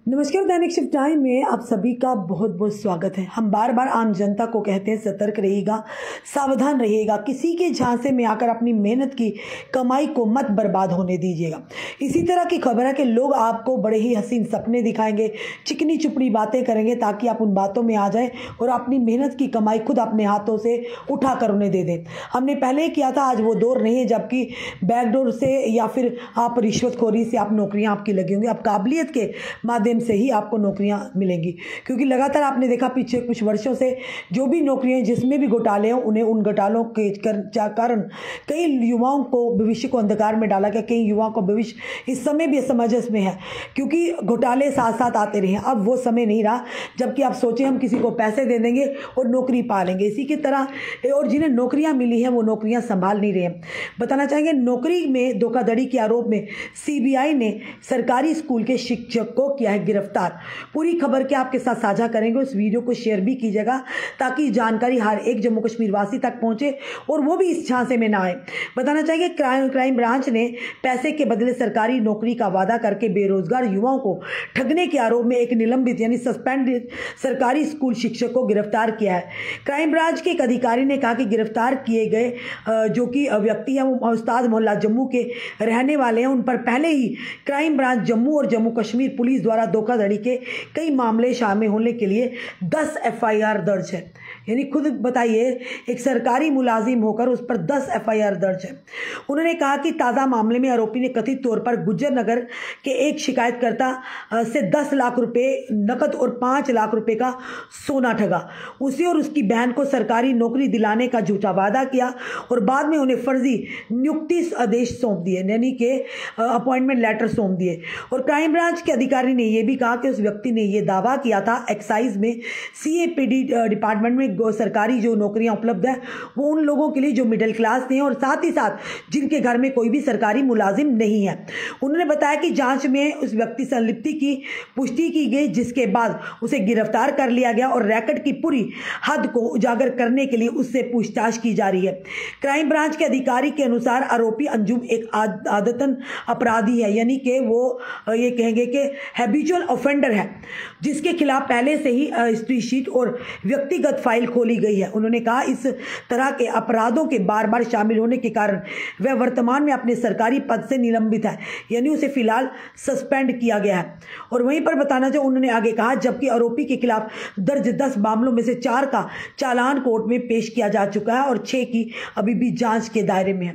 नमस्कार। दैनिक shift time में आप सभी का बहुत बहुत स्वागत है। हम बार बार आम जनता को कहते हैं सतर्क रहिएगा, सावधान रहिएगा, किसी के झांसे में आकर अपनी मेहनत की कमाई को मत बर्बाद होने दीजिएगा। इसी तरह की खबर है कि लोग आपको बड़े ही हसीन सपने दिखाएंगे, चिकनी चुपड़ी बातें करेंगे ताकि आप उन बातों में आ जाएं और अपनी मेहनत की कमाई खुद अपने हाथों से उठाकर उन्हें दे दें। हमने पहले ही किया था, आज वो दौर नहीं है जबकि बैकडोर से या फिर आप रिश्वतखोरी से आप नौकरियां आपकी लगी होंगी। आप काबिलियत के माध्यम से ही आपको नौकरियां मिलेंगी, क्योंकि लगातार आपने देखा पीछे कुछ वर्षों से जो भी नौकरियां जिसमें भी घोटाले हों उन्हें उन घोटालों के कारण कई युवाओं को भविष्य को अंधकार में डाला गया। कई युवाओं को भविष्य इस समय भी असमंजस में है, क्योंकि घोटाले साथ साथ आते रहे। अब वो समय नहीं रहा जबकि आप सोचें हम किसी को पैसे दे देंगे और नौकरी पा लेंगे। इसी की तरह और जिन्हें नौकरियां मिली हैं वो नौकरियां संभाल नहीं रहे हैं। बताना चाहेंगे, नौकरी में धोखाधड़ी के आरोप में सीबीआई ने सरकारी स्कूल के शिक्षक को किया है गिरफ्तार। पूरी खबर के आपके साथ साझा करेंगे, उस वीडियो को शेयर भी कीजिएगा ताकि जानकारी हर एक जम्मू कश्मीर वासी तक पहुंचे और वो भी इस झांसे में ना आए। बताना चाहिए, क्राइम ब्रांच ने पैसे के बदले सरकारी नौकरी का वादा करके बेरोजगार युवाओं को ठगने के आरोप में एक निलंबित यानी सस्पेंडेड सरकारी स्कूल शिक्षक को गिरफ्तार किया है। क्राइम ब्रांच के एक अधिकारी ने कहा कि गिरफ्तार किए गए जो कि व्यक्ति है वो उस्ताद मोहल्ला जम्मू के रहने वाले हैं। उन पर पहले ही क्राइम ब्रांच जम्मू और जम्मू कश्मीर पुलिस द्वारा धोखाधड़ी के कई मामले शामिल होने के लिए 10 एफआईआर दर्ज है। यानी खुद बताइए, एक सरकारी मुलाजिम होकर उस पर 10 एफआईआर दर्ज है। उन्होंने कहा कि ताज़ा मामले में आरोपी ने कथित तौर पर गुज्जर नगर के एक शिकायतकर्ता से 10 लाख रुपए नकद और 5 लाख रुपए का सोना ठगा। उसे और उसकी बहन को सरकारी नौकरी दिलाने का झूठा वादा किया और बाद में उन्हें फर्जी नियुक्ति आदेश सौंप दिए, यानी कि अपॉइंटमेंट लेटर सौंप दिए। और क्राइम ब्रांच के अधिकारी ने यह भी कहा कि उस व्यक्ति ने यह दावा किया था एक्साइज में सीएपीडी डिपार्टमेंट में सरकारी जो नौकरियां उपलब्ध है वो उन लोगों के लिए जो मिडिल क्लास हैं और साथ ही साथ जिनके घर में कोई भी सरकारी मुलाजिम नहीं है। उन्होंने बताया कि जांच में उस व्यक्ति संलिप्ति की पुष्टि की गई, जिसके बाद उसे गिरफ्तार कर लिया गया और रैकेट की पूरी हद को उजागर करने के लिए उससे पूछताछ की जा रही है। क्राइम ब्रांच के अधिकारी के अनुसार आरोपी अंजुम एक आदतन अपराधी है, यानी कि वो ये कहेंगे कि हैबिचुअल ऑफेंडर है, जिसके खिलाफ पहले से ही हिस्ट्री शीट और व्यक्तिगत फाइल खोली गई है। उन्होंने कहा इस तरह के अपराधों के बार बार शामिल होने के कारण वह वर्तमान में अपने सरकारी पद से निलंबित है, यानी उसे फिलहाल सस्पेंड किया गया है। और वहीं पर बताना चाहिए, उन्होंने आगे कहा जबकि आरोपी के खिलाफ दर्ज 10 मामलों में से 4 का चालान कोर्ट में पेश किया जा चुका है और 6 की अभी भी जांच के दायरे में है।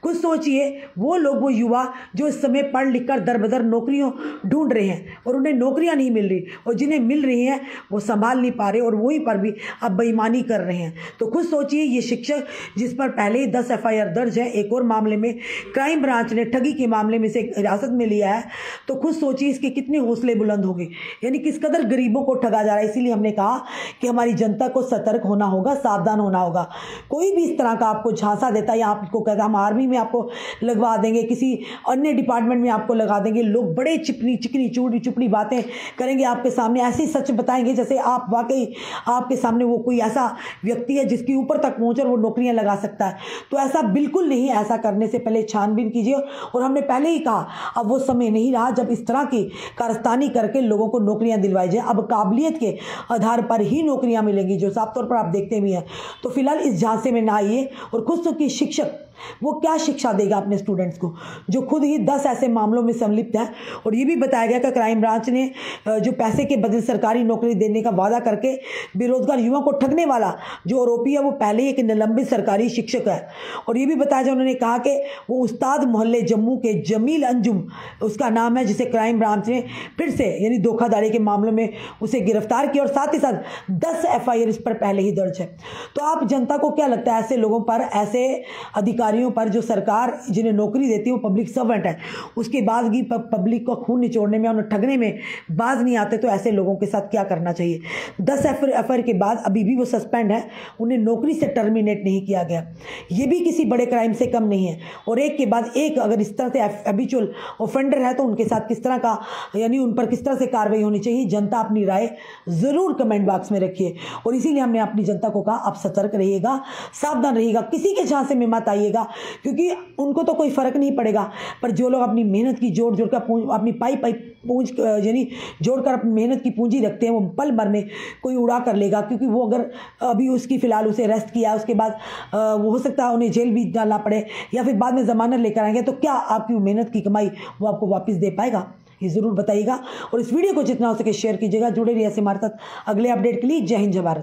कुछ सोचिए, वो लोग, वो युवा जो इस समय पढ़ लिख कर दर बदर नौकरियों ढूंढ रहे हैं और उन्हें नौकरियां नहीं मिल रही, और जिन्हें मिल रही हैं वो संभाल नहीं पा रहे और वहीं पर भी अब बेईमानी कर रहे हैं। तो खुद सोचिए, ये शिक्षक जिस पर पहले ही 10 एफआईआर दर्ज है, एक और मामले में क्राइम ब्रांच ने ठगी के मामले में से हिरासत में लिया है, तो खुद सोचिए इसके कितने हौसले बुलंद होंगे, यानी किस कदर गरीबों को ठगा जा रहा है। इसीलिए हमने कहा कि हमारी जनता को सतर्क होना होगा, सावधान होना होगा। कोई भी इस तरह का आपको झांसा देता है या आपको कहता हम आर्मी में आपको लगवा देंगे, किसी अन्य डिपार्टमेंट में आपको लगा देंगे, लोग बड़े चिकनी चुपड़ी बातें करेंगे आपके सामने, ऐसे सच बताएंगे जैसे आप वाकई आपके सामने वो कोई ऐसा व्यक्ति है जिसके ऊपर तक पहुंचकर वो नौकरियां लगा सकता है। तो ऐसा बिल्कुल नहीं। ऐसा करने से पहले छानबीन कीजिए। और हमने पहले ही कहा, अब वो समय नहीं रहा जब इस तरह की कारस्तानी करके लोगों को नौकरियां दिलवाई जाए। अब काबिलियत के आधार पर ही नौकरियां मिलेंगी, जो साफ तौर पर आप देखते भी हैं। तो फिलहाल इस झांसे में ना आइए। और खुद तो कि शिक्षक वो क्या शिक्षा देगा अपने स्टूडेंट्स को, जो खुद ही 10 ऐसे मामलों में संलिप्त है। और ये भी बताया गया कि क्राइम ब्रांच ने जो पैसे के बदले सरकारी नौकरी देने का वादा करके बेरोजगार युवाओं को ठगने वाला जो आरोपी है वो पहले ही एक निलंबित सरकारी शिक्षक है। और ये भी बताया जाए, उन्होंने कहा कि वो उस्ताद मोहल्ले जम्मू के जमील अंजुम उसका नाम है, जिसे क्राइम ब्रांच ने फिर से यानी धोखाधड़ी के मामलों में उसे गिरफ्तार किया और साथ ही साथ 10 एफआईआर इस पर पहले ही दर्ज है। तो आप जनता को क्या लगता है, ऐसे लोगों पर, ऐसे अधिकारियों पर जो सरकार जिन्हें नौकरी देती है वो पब्लिक सर्वेंट है, उसके बाद भी पब्लिक को खून निचोड़ने में, उन्हें ठगने में बाज नहीं आते, तो ऐसे लोगों के साथ क्या करना चाहिए। 10 एफआईआर के बाद अभी भी वो सस्पेंड है, उन्हें नौकरी से टर्मिनेट नहीं किया गया। ये भी किसी बड़े क्राइम से कम नहीं है। और एक के बाद एक अगर इस तरह से हैबिचुअल ऑफेंडर है तो उनके साथ किस तरह का, यानी उन पर किस तरह से कार्रवाई होनी चाहिए। जनता अपनी राय जरूर कमेंट बॉक्स में रखिए। और इसीलिए हमने अपनी जनता को कहा आप सतर्क रहिएगा, सावधान रहिएगा, किसी के झांसे में मत आइएगा। जाइएगा, क्योंकि उनको तो कोई फ़र्क नहीं पड़ेगा, पर जो लोग अपनी मेहनत की जोड़ जोड़ कर अपनी पाई पूंज यानी जोड़कर अपनी मेहनत की पूंजी रखते हैं, वो पल भर में कोई उड़ा कर लेगा। क्योंकि वो अगर अभी उसकी फ़िलहाल उसे अरेस्ट किया, उसके बाद वो हो सकता है उन्हें जेल भी डालना पड़े या फिर बाद में ज़मानत लेकर आएंगे, तो क्या आपकी मेहनत की कमाई वो आपको वापस दे पाएगा? ये ज़रूर बताइएगा और इस वीडियो को जितना हो सके शेयर कीजिएगा। जुड़े रहिए ऐसे हमारे साथ अगले अपडेट के लिए। जय हिंद, जय भारत।